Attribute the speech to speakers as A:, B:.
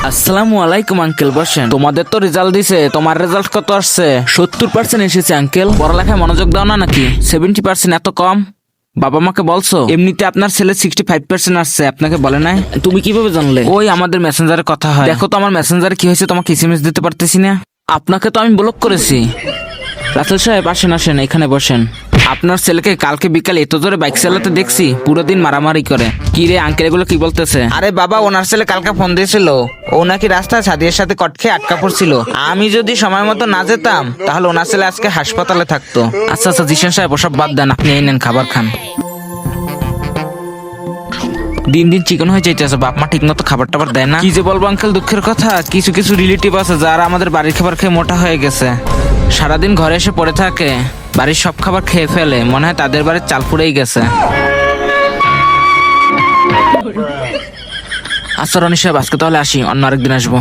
A: আসসালামু আলাইকুম আঙ্কেল, বসেন। তোমাদের তো রেজাল্ট দিছে, তোমার রেজাল্ট কত আসছে? 70% এসেছে আঙ্কেল। পড়ালেখায় মনোযোগ দাও না নাকি? 70% এত কম? বাবা মাকে বলছো? এমনিতে আপনার ছেলে 65% আসছে, আপনাকে বলে নাই? তুমি কিভাবে জানলে? ওই আমাদের মেসেঞ্জারে কথা হয়। দেখো তো আমার মেসেঞ্জারে কি হয়েছে, তোমাকে এসএমএস দিতে পারতেছি না। আপনাকে তো আমি ব্লক করেছি। রাসেল সাহেব আসেন আসেন, এখানে বসেন। আপনার ছেলেকে কালকে বিকালে এত জোরে বাইক চালাতে দেখছি, পুরো দিন মারামারি করে। কি রে আঙ্কেল, এগুলো কি বলতেছে?
B: আরে বাবা, ওনার ছেলে কালকে ফোন দিয়েছিল, ও নাকি রাস্তায় সাদিয়ার সাথে কট খেয়ে আটকা পড়ছিল। আমি যদি সময় মতো না যেতাম তাহলে ওনার ছেলে আজকে হাসপাতালে থাকতো।
A: আচ্ছা আচ্ছা জিশান সাহেব, ওসব বাদ দেন, আপনি এই নেন খাবার খান। দিন দিন চিকন হয়ে যাইতেছে, বাপ মা ঠিক মতো খাবার টাবার দেয় না। কি যে বলবো আঙ্কেল, দুঃখের কথা, কিছু কিছু রিলেটিভ আছে যারা আমাদের বাড়ির খাবার খেয়ে মোটা হয়ে গেছে। সারাদিন ঘরে এসে পড়ে থাকে, বাড়ির সব খাবার খেয়ে ফেলে, মনে হয় তাদের বাড়ির চাল ফুরেই গেছে। আচ্ছা রনি সাহেব, আজকে তাহলে আসি, অন্য আরেকদিন আসবো।